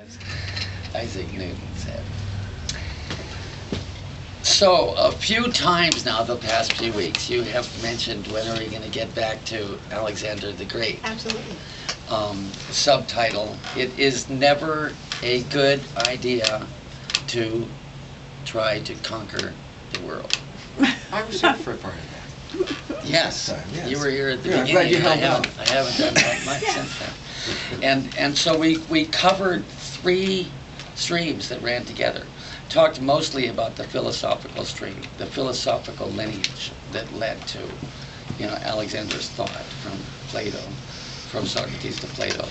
as Isaac Newton said. So, a few times now, the past few weeks, you have mentioned when are we going to get back to Alexander the Great? Absolutely. Subtitle, it is never a good idea to try to conquer the world. I was here for a part of that. Yes, Yes. you were here at the Yeah, I'm beginning. glad you and I held haven't done that much Yeah. since then. And so we covered three streams that ran together. Talked mostly about the philosophical stream, the philosophical lineage that led to, Alexander's thought from Plato, from Socrates to Plato,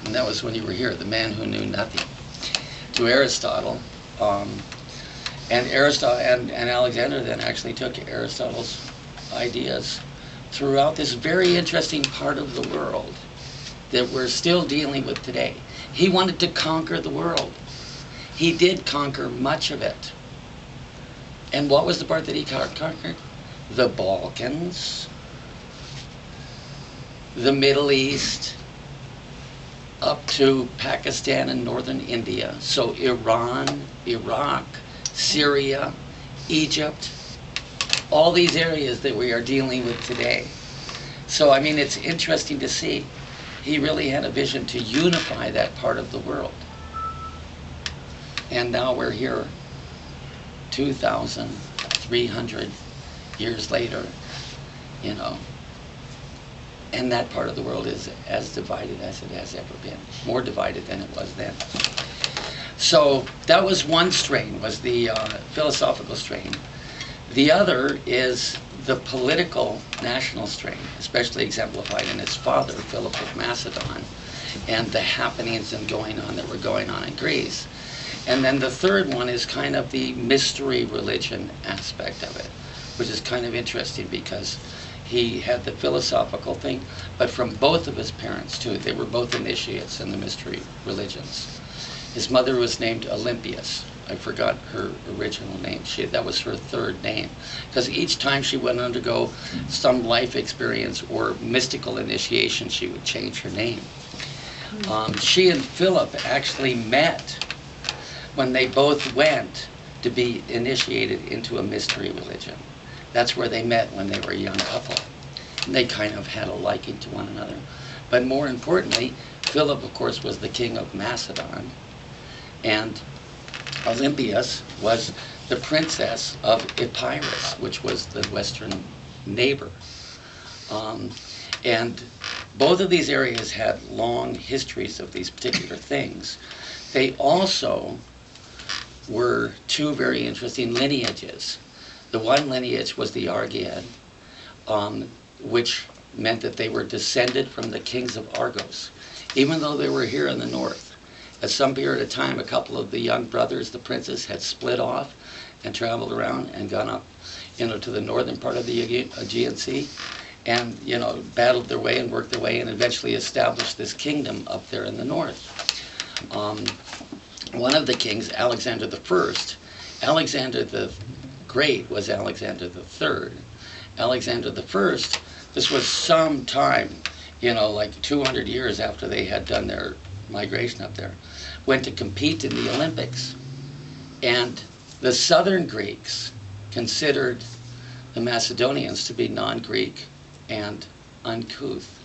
and that was when you were here, the man who knew nothing, to Aristotle. And Aristotle and Alexander then actually took Aristotle's ideas throughout this very interesting part of the world that we're still dealing with today. He wanted to conquer the world. He did conquer much of it. And what was the part that he conquered? The Balkans, the Middle East, up to Pakistan and northern India. So Iran, Iraq, Syria, Egypt, all these areas that we are dealing with today. So, I mean, it's interesting to see. He really had a vision to unify that part of the world. And now we're here 2,300 years later, and that part of the world is as divided as it has ever been, more divided than it was then. So that was one strain, was the philosophical strain. The other is the political national strain, especially exemplified in his father, Philip of Macedon, and the happenings and going on that were going on in Greece. And then the third one is kind of the mystery religion aspect of it, which is kind of interesting because he had the philosophical thing, but from both of his parents too. They were both initiates in the mystery religions. His mother was named Olympias. I forgot her original name. That was her third name, because each time she would undergo some life experience or mystical initiation, she would change her name. She and Philip actually met when they both went to be initiated into a mystery religion. That's where they met when they were a young couple. And they kind of had a liking to one another. But more importantly, Philip, of course, was the king of Macedon, and Olympias was the princess of Epirus, which was the western neighbor. And both of these areas had long histories of these particular things. They also were two very interesting lineages. The one lineage was the Argead, which meant that they were descended from the kings of Argos, even though they were here in the north. At some period of time, a couple of the young brothers, the princes, had split off and traveled around and gone up, to the northern part of the Aegean Sea, and battled their way and worked their way and eventually established this kingdom up there in the north. One of the kings, Alexander I, Alexander the Great was Alexander III. Alexander I, this was some time, like 200 years after they had done their migration up there, went to compete in the Olympics. And the southern Greeks considered the Macedonians to be non-Greek and uncouth.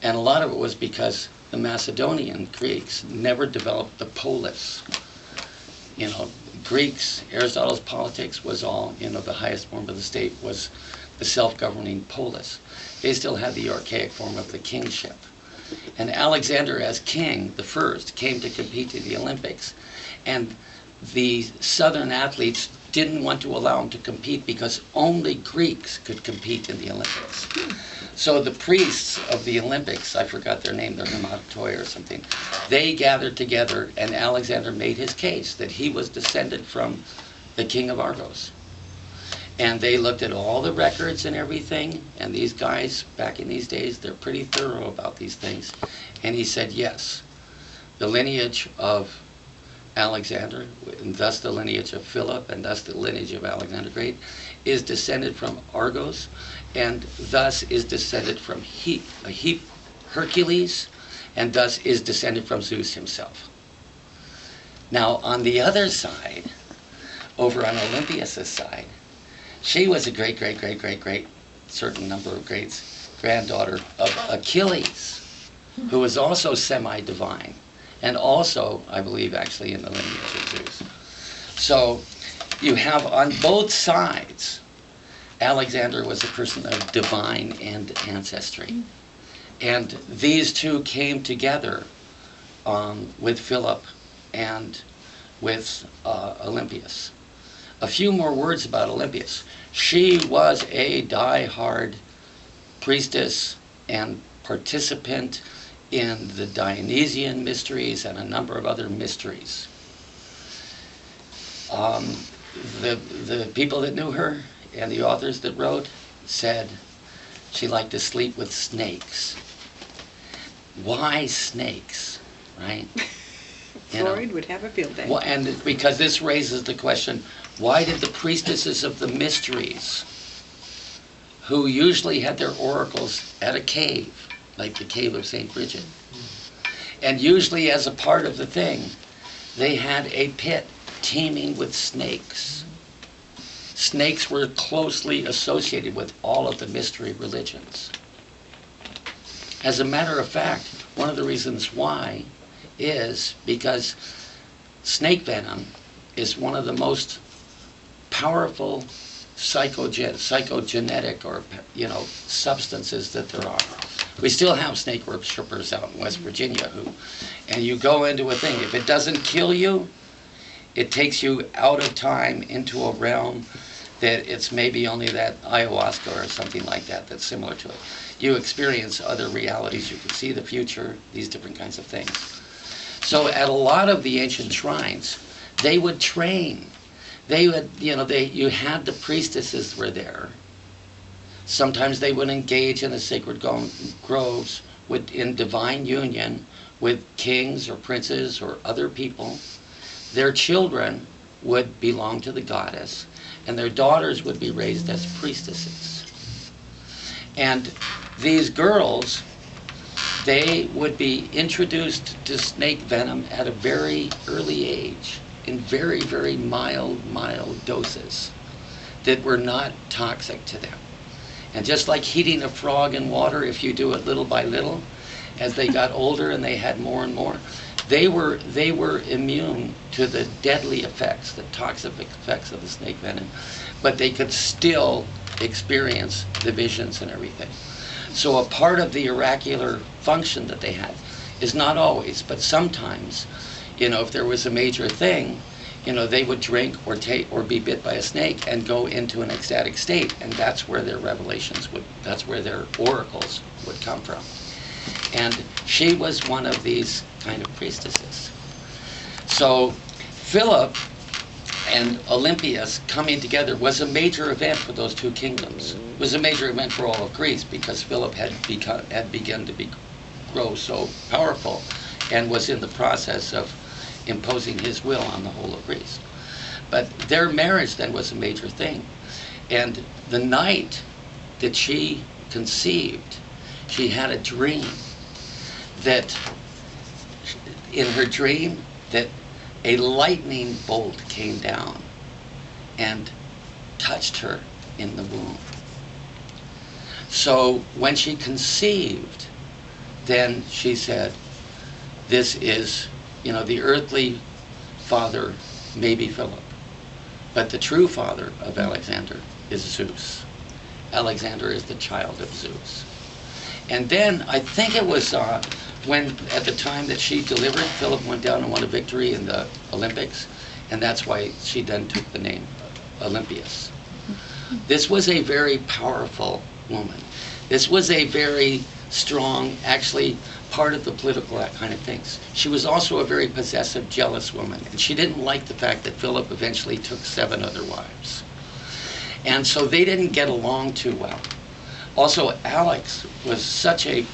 And a lot of it was because the Macedonian Greeks never developed the polis. Greeks, Aristotle's politics was all, the highest form of the state was the self-governing polis. They still had the archaic form of the kingship. And Alexander, as king, the first, came to compete in the Olympics. And the southern athletes didn't want to allow him to compete because only Greeks could compete in the Olympics. So the priests of the Olympics, I forgot their name, they're Hermatoi or something, they gathered together, and Alexander made his case that he was descended from the king of Argos. And they looked at all the records and everything, and these guys, back in these days, they're pretty thorough about these things. And he said, yes, the lineage of Alexander, and thus the lineage of Philip, and thus the lineage of Alexander the Great, is descended from Argos, and thus is descended from Hercules, and thus is descended from Zeus himself. Now, on the other side, over on Olympias' side, she was a great, certain number of greats, granddaughter of Achilles, who was also semi-divine, and also, I believe, actually in the lineage of Zeus. So you have on both sides, Alexander was a person of divine ancestry. And these two came together with Philip and with Olympias. A few more words about Olympias. She was a die-hard priestess and participant in the Dionysian mysteries and a number of other mysteries. The people that knew her and the authors that wrote said she liked to sleep with snakes. Why snakes, right? Freud would have a field day. Well, and because this raises the question, why did the priestesses of the mysteries, who usually had their oracles at a cave, like the cave of St. Bridget, and usually as a part of the thing, they had a pit teeming with snakes. Snakes were closely associated with all of the mystery religions. As a matter of fact, one of the reasons why is because snake venom is one of the most powerful psychogenetic or substances that there are. We still have snake worshippers out in West Virginia and you go into a thing, if it doesn't kill you, it takes you out of time into a realm that it's maybe only that ayahuasca or something like that that's similar to it. You experience other realities, you can see the future, these different kinds of things. So at a lot of the ancient shrines, they would train. They would, you had the priestesses were there. Sometimes they would engage in the sacred groves in divine union with kings or princes or other people. Their children would belong to the goddess, and their daughters would be raised as priestesses. And these girls, they would be introduced to snake venom at a very early age, in very, very mild doses that were not toxic to them. And just like heating a frog in water, if you do it little by little, as they got older and they had more and more, they were immune to the deadly effects, the toxic effects of the snake venom, but they could still experience the visions and everything. So a part of the oracular function that they had is not always, but sometimes, if there was a major thing, they would drink or be bit by a snake and go into an ecstatic state, and that's where their that's where their oracles would come from. And she was one of these kind of priestesses. So Philip and Olympias coming together was a major event for those two kingdoms. It was a major event for all of Greece because Philip had begun to grow so powerful and was in the process of imposing his will on the whole of Greece. But their marriage then was a major thing. And the night that she conceived, she had a dream that, in her dream, that a lightning bolt came down and touched her in the womb. So when she conceived, then she said, this is, the earthly father may be Philip, but the true father of Alexander is Zeus. Alexander is the child of Zeus. And then I think it was when, at the time that she delivered, Philip went down and won a victory in the Olympics, and that's why she then took the name Olympias. This was a very powerful woman. This was a very strong, actually, part of the political kind of things. She was also a very possessive, jealous woman, and she didn't like the fact that Philip eventually took 7 other wives. And so they didn't get along too well. Also, Alex was such a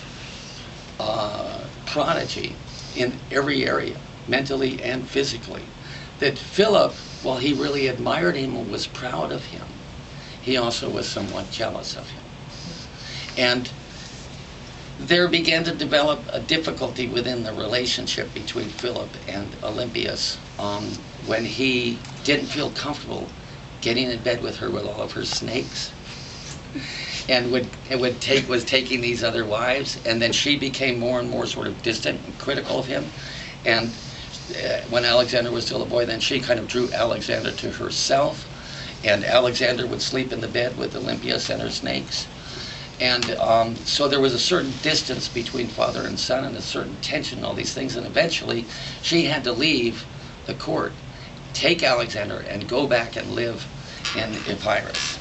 prodigy in every area, mentally and physically, that Philip, while he really admired him and was proud of him, he also was somewhat jealous of him. And there began to develop a difficulty within the relationship between Philip and Olympias when he didn't feel comfortable getting in bed with her with all of her snakes, and was taking these other wives, and then she became more and more sort of distant and critical of him. And when Alexander was still a boy, then she kind of drew Alexander to herself, and Alexander would sleep in the bed with Olympias and her snakes. And so there was a certain distance between father and son, and a certain tension, and all these things. And eventually, she had to leave the court, take Alexander, and go back and live in Epirus.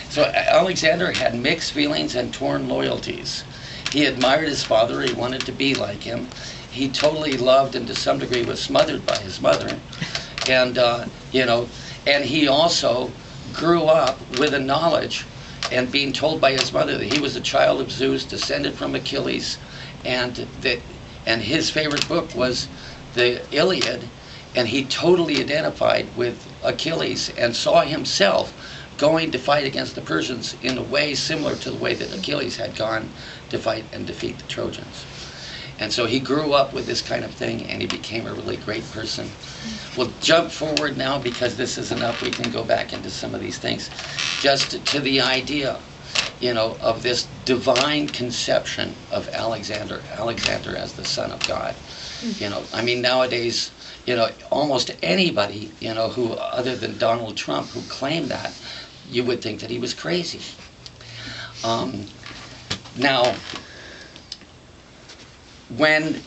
So Alexander had mixed feelings and torn loyalties. He admired his father. He wanted to be like him. He totally loved, and to some degree was smothered by his mother. And and he also grew up with a knowledge and being told by his mother that he was a child of Zeus, descended from Achilles, and his favorite book was the Iliad, and he totally identified with Achilles and saw himself going to fight against the Persians in a way similar to the way that Achilles had gone to fight and defeat the Trojans. And so he grew up with this kind of thing, and he became a really great person. We'll jump forward now, because this is enough. We can go back into some of these things. Just to the idea, of this divine conception of Alexander as the son of God. Nowadays, almost anybody, who, other than Donald Trump, who claimed that, you would think that he was crazy. Now, when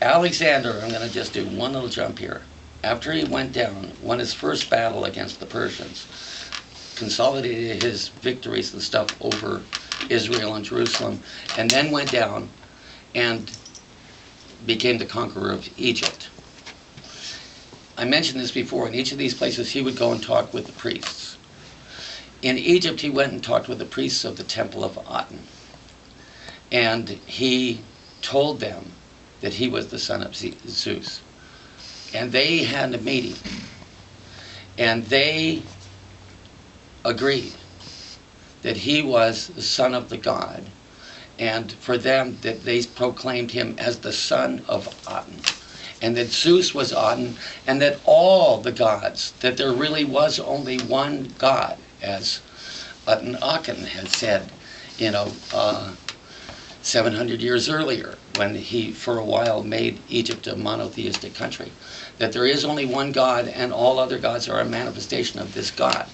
Alexander, I'm going to just do one little jump here, after he went down, won his first battle against the Persians, consolidated his victories and stuff over Israel and Jerusalem, and then went down and became the conqueror of Egypt. I mentioned this before. In each of these places, he would go and talk with the priests. In Egypt, he went and talked with the priests of the temple of Aten. And he told them that he was the son of Zeus. And they had a meeting. And they agreed that he was the son of the god. And for them, that they proclaimed him as the son of Aten. And that Zeus was Aten, and that all the gods, that there really was only one God, as Akhenaten had said, 700 years earlier, when he, for a while, made Egypt a monotheistic country. That there is only one God, and all other gods are a manifestation of this God.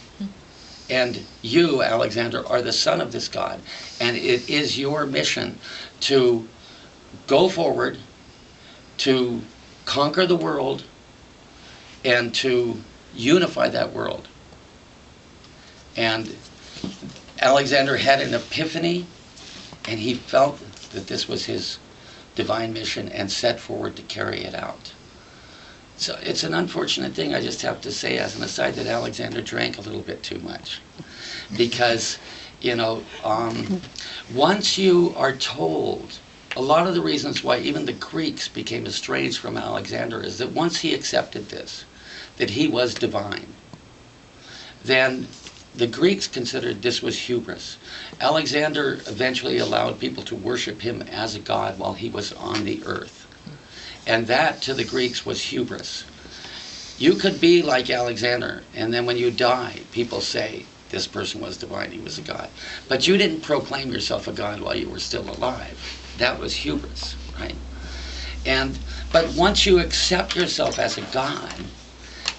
And you, Alexander, are the son of this God. And it is your mission to go forward, to conquer the world, and to unify that world. And Alexander had an epiphany, and he felt that this was his divine mission and set forward to carry it out. So it's an unfortunate thing, I just have to say as an aside, that Alexander drank a little bit too much. Because, once you are told, a lot of the reasons why even the Greeks became estranged from Alexander is that once he accepted this, that he was divine, then the Greeks considered this was hubris. Alexander eventually allowed people to worship him as a god while he was on the earth. And that, to the Greeks, was hubris. You could be like Alexander, and then when you die, people say, this person was divine, he was a god. But you didn't proclaim yourself a god while you were still alive. That was hubris, right? But once you accept yourself as a god,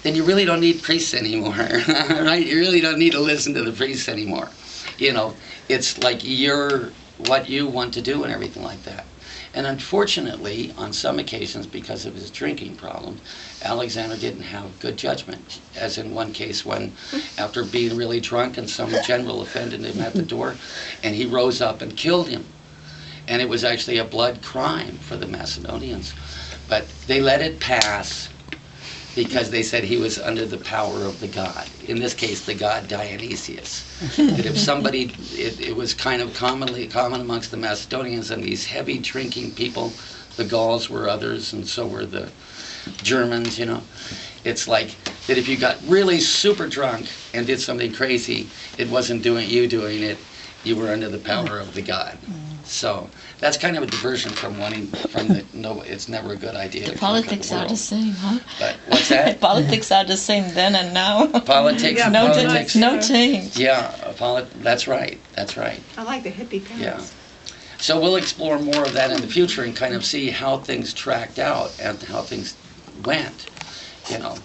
then you really don't need priests anymore, right? You really don't need to listen to the priests anymore. It's like you're what you want to do and everything like that. And unfortunately, on some occasions, because of his drinking problem, Alexander didn't have good judgment. As in one case when, after being really drunk, and some general offended him at the door, and he rose up and killed him. And it was actually a blood crime for the Macedonians. But they let it pass because they said he was under the power of the god. In this case, the god Dionysius. That if somebody, it was kind of common amongst the Macedonians and these heavy drinking people, the Gauls were others, and so were the Germans, It's like that if you got really super drunk and did something crazy, it wasn't you doing it, You were under the power of the god. So that's kind of a diversion from no, it's never a good idea. The politics are the same, huh? But what's that? Politics are the same then and now. Politics, Yeah, no, politics. no change. Yeah, that's right. That's right. I like the hippie parents. Yeah. So we'll explore more of that in the future and kind of see how things tracked out and how things went, you know.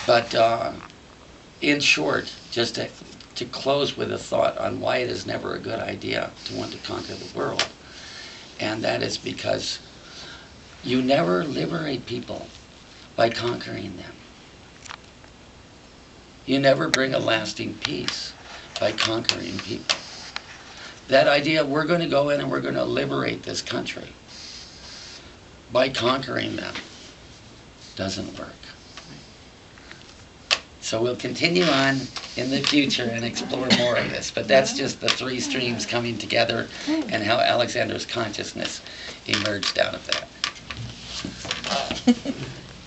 But in short, just to close with a thought on why it is never a good idea to want to conquer the world, and that is because you never liberate people by conquering them. You never bring a lasting peace by conquering people. That idea, we're going to go in and we're going to liberate this country by conquering them, doesn't work. So we'll continue on in the future and explore more of this. But that's just the three streams coming together and how Alexander's consciousness emerged out of that.